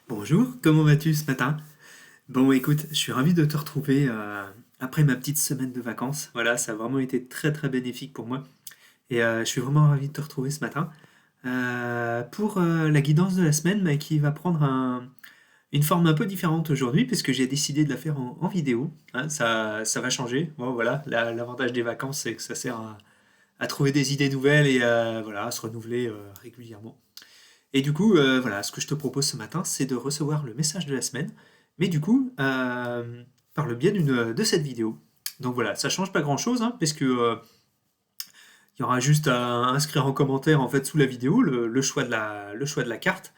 Bonjour, comment vas-tu ce matin? Bon, écoute, je suis ravi de te retrouver après ma petite semaine de vacances. Voilà, ça a vraiment été très très bénéfique pour moi. Et je suis vraiment ravi de te retrouver ce matin pour la guidance de la semaine, mais qui va prendre une forme un peu différente aujourd'hui, puisque j'ai décidé de la faire en vidéo. Hein, ça va changer. Bon, voilà, l'avantage des vacances, c'est que ça sert à trouver des idées nouvelles et voilà, à se renouveler régulièrement. Et du coup, voilà, ce que je te propose ce matin, c'est de recevoir le message de la semaine, mais du coup, par le biais de cette vidéo. Donc voilà, ça change pas grand-chose, hein, puisque il y aura juste à inscrire en commentaire en fait sous la vidéo le choix de la carte.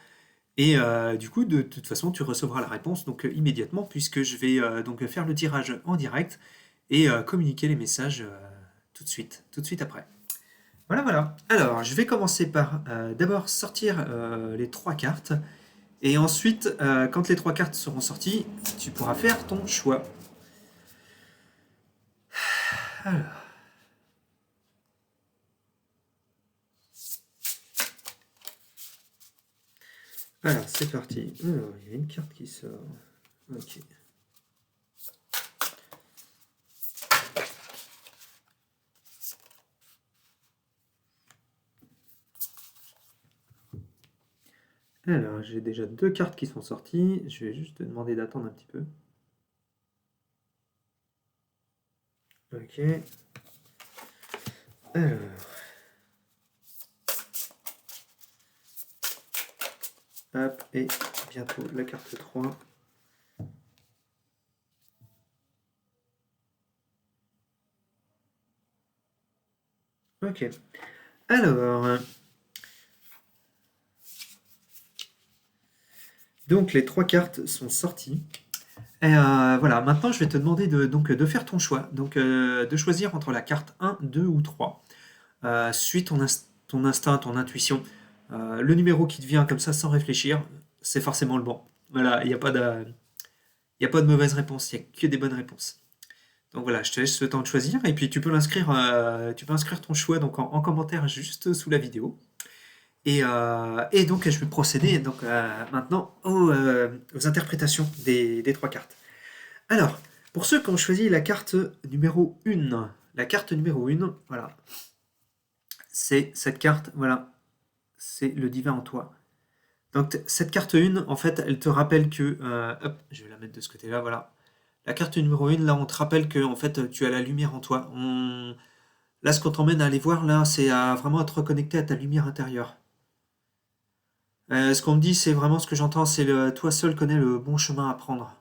Et du coup, de toute façon, tu recevras la réponse donc immédiatement, puisque je vais donc faire le tirage en direct et communiquer les messages tout de suite après. Voilà, voilà. Alors, je vais commencer par d'abord sortir les trois cartes. Et ensuite, quand les trois cartes seront sorties, tu pourras faire ton choix. Alors, c'est parti. Alors, il y a une carte qui sort. Ok. Alors, j'ai déjà deux cartes qui sont sorties. Je vais juste te demander d'attendre un petit peu. Ok. Alors. Hop, et bientôt la carte 3. Ok. Alors, donc les trois cartes sont sorties. Et voilà, maintenant je vais te demander de faire ton choix. Donc de choisir entre la carte 1, 2 ou 3. Suis ton instinct, ton intuition. Le numéro qui te vient comme ça sans réfléchir, c'est forcément le bon. Voilà, il y a pas de mauvaise réponse, il n'y a que des bonnes réponses. Donc voilà, je te laisse le temps de choisir et puis tu peux inscrire ton choix donc en commentaire juste sous la vidéo. Et donc je vais procéder donc maintenant aux interprétations des trois cartes. Alors, pour ceux qui ont choisi la carte numéro 1, la carte numéro 1, voilà, c'est cette carte, voilà, c'est le divin en toi. Donc cette carte 1, en fait, elle te rappelle que, hop, je vais la mettre de ce côté-là, voilà. La carte numéro 1, là, on te rappelle que, en fait, tu as la lumière en toi. Là, ce qu'on t'emmène à aller voir, là, c'est vraiment à te reconnecter à ta lumière intérieure. Ce qu'on me dit, c'est vraiment ce que j'entends, c'est toi seul connais le bon chemin à prendre.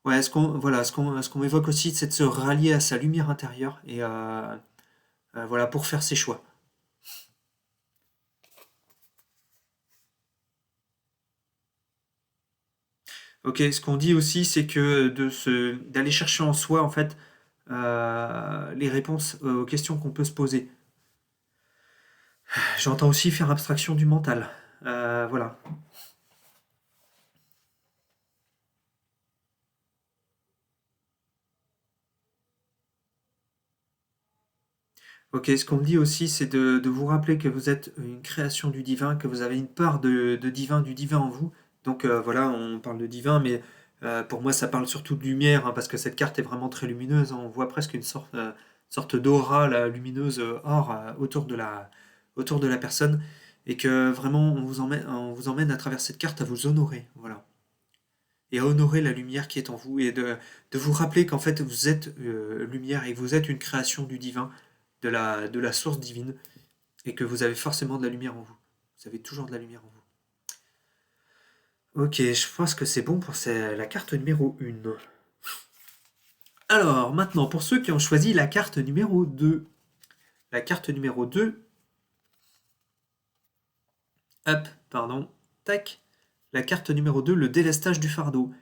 Ouais, voilà, ce qu'on m'évoque aussi, c'est de se rallier à sa lumière intérieure et voilà, pour faire ses choix. Ok, ce qu'on dit aussi, c'est que d'aller chercher en soi, en fait, les réponses aux questions qu'on peut se poser. J'entends aussi faire abstraction du mental. Voilà. Ok, ce qu'on me dit aussi, c'est de vous rappeler que vous êtes une création du divin, que vous avez une part de divin, du divin en vous. Donc voilà, on parle de divin, mais pour moi, ça parle surtout de lumière, hein, parce que cette carte est vraiment très lumineuse. On voit presque une sorte d'aura là, lumineuse or autour de la personne, et que vraiment, on vous emmène à travers cette carte à vous honorer, voilà, et à honorer la lumière qui est en vous, et de vous rappeler qu'en fait, vous êtes lumière et que vous êtes une création du divin, de la source divine, et que vous avez forcément de la lumière en vous. Vous avez toujours de la lumière en vous. Ok, je pense que c'est bon pour la carte numéro 1. Alors, maintenant, pour ceux qui ont choisi la carte numéro 2. La carte numéro 2, hop, pardon, tac. La carte numéro 2, le délestage du fardeau.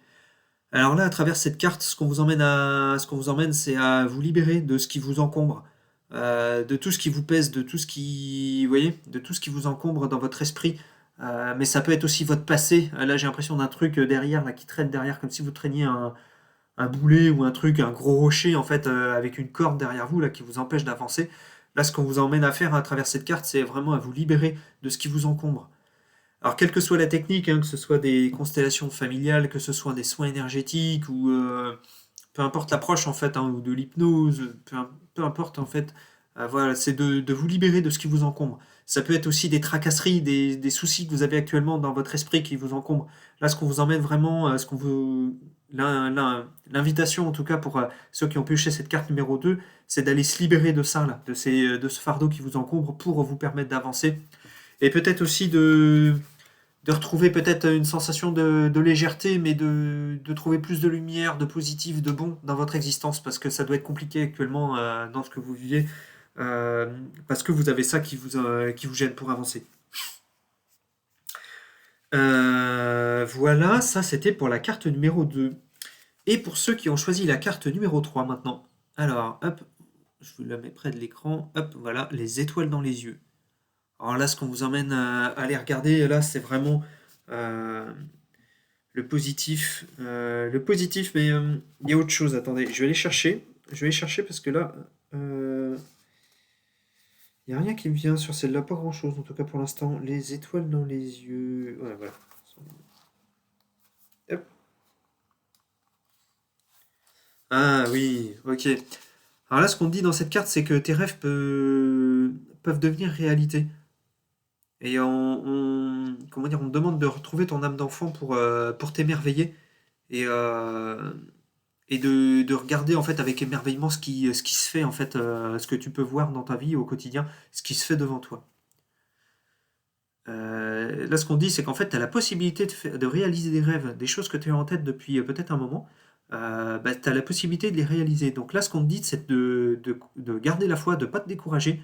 Alors là, à travers cette carte, ce qu'on vous emmène, c'est à vous libérer de ce qui vous encombre, de tout ce qui vous pèse, de tout ce qui, vous voyez, de tout ce qui vous encombre dans votre esprit. Mais ça peut être aussi votre passé. Là, j'ai l'impression d'un truc derrière, là, qui traîne derrière, comme si vous traîniez un boulet ou un truc, un gros rocher, en fait, avec une corde derrière vous, là, qui vous empêche d'avancer. Là, ce qu'on vous emmène à faire à travers cette carte, c'est vraiment à vous libérer de ce qui vous encombre. Alors, quelle que soit la technique, hein, que ce soit des constellations familiales, que ce soit des soins énergétiques ou peu importe l'approche en fait, hein, ou de l'hypnose, peu importe en fait, voilà, c'est de vous libérer de ce qui vous encombre. Ça peut être aussi des tracasseries, des soucis que vous avez actuellement dans votre esprit qui vous encombrent. Là, ce qu'on vous emmène vraiment, ce qu'on vous, l'invitation en tout cas pour ceux qui ont pioché cette carte numéro 2, c'est d'aller se libérer de ça, là, de ce fardeau qui vous encombre pour vous permettre d'avancer. Et peut-être aussi de retrouver peut-être une sensation de légèreté, mais de trouver plus de lumière, de positif, de bon dans votre existence, parce que ça doit être compliqué actuellement dans ce que vous vivez, euh, parce que vous avez ça qui vous gêne pour avancer. Voilà, ça c'était pour la carte numéro 2. Et pour ceux qui ont choisi la carte numéro 3 maintenant. Alors, hop, je vous la mets près de l'écran. Hop, voilà, les étoiles dans les yeux. Alors là, ce qu'on vous emmène à aller regarder, là, c'est vraiment euh, le positif. Le positif, mais il y a autre chose. Attendez, je vais aller chercher. Je vais aller chercher parce que là, il n'y a rien qui me vient sur celle-là. Pas grand-chose, en tout cas pour l'instant. Les étoiles dans les yeux. Voilà, voilà. Hop. Ah oui, ok. Alors là, ce qu'on dit dans cette carte, c'est que tes rêves peuvent devenir réalité. Et comment dire, on te demande de retrouver ton âme d'enfant pour t'émerveiller et, et de regarder en fait avec émerveillement ce qui se fait en fait, ce que tu peux voir dans ta vie au quotidien, ce qui se fait devant toi. Là, ce qu'on dit, c'est qu'en fait, tu as la possibilité de réaliser des rêves, des choses que tu as en tête depuis peut-être un moment. Bah, tu as la possibilité de les réaliser. Donc là, ce qu'on te dit, c'est de garder la foi, de ne pas te décourager.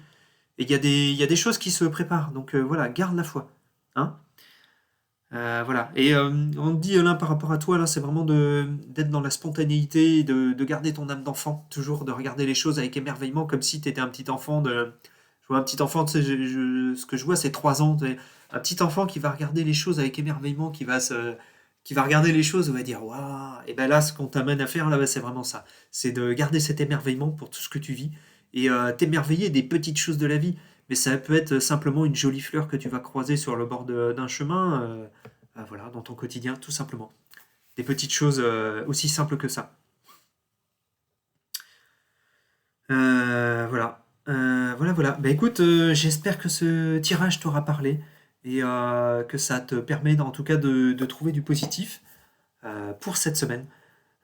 Et il y a des choses qui se préparent. Donc voilà, garde la foi. Hein. Voilà. Et on te dit là par rapport à toi, là, c'est vraiment d'être dans la spontanéité, de garder ton âme d'enfant, toujours de regarder les choses avec émerveillement, comme si tu étais un petit enfant. Je vois un petit enfant, tu sais, ce que je vois, c'est 3 ans. Tu sais, un petit enfant qui va regarder les choses avec émerveillement, qui va regarder les choses et va dire waouh. Et ben là, ce qu'on t'amène à faire, là, bah, c'est vraiment ça. C'est de garder cet émerveillement pour tout ce que tu vis et t'émerveiller des petites choses de la vie. Mais ça peut être simplement une jolie fleur que tu vas croiser sur le bord d'un chemin, voilà, dans ton quotidien, tout simplement. Des petites choses aussi simples que ça. Voilà. Voilà, voilà. Bah écoute, j'espère que ce tirage t'aura parlé et que ça te permet en tout cas de trouver du positif pour cette semaine.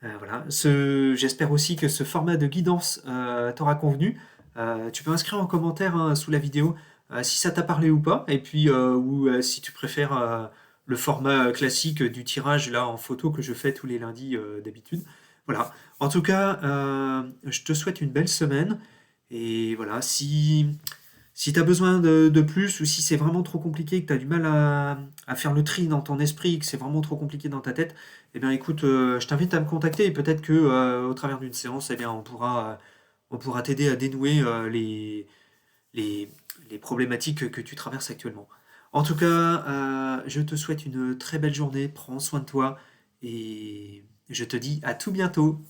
Voilà. J'espère aussi que ce format de guidance t'aura convenu. Tu peux inscrire en commentaire hein, sous la vidéo si ça t'a parlé ou pas, et puis ou si tu préfères le format classique du tirage là en photo que je fais tous les lundis d'habitude. Voilà. En tout cas, je te souhaite une belle semaine. Et voilà, si tu as besoin de plus ou si c'est vraiment trop compliqué, que tu as du mal à faire le tri dans ton esprit, que c'est vraiment trop compliqué dans ta tête, eh bien écoute, je t'invite à me contacter et peut-être que au travers d'une séance, eh bien, on pourra t'aider à dénouer les, les problématiques que tu traverses actuellement. En tout cas, je te souhaite une très belle journée, prends soin de toi et je te dis à tout bientôt.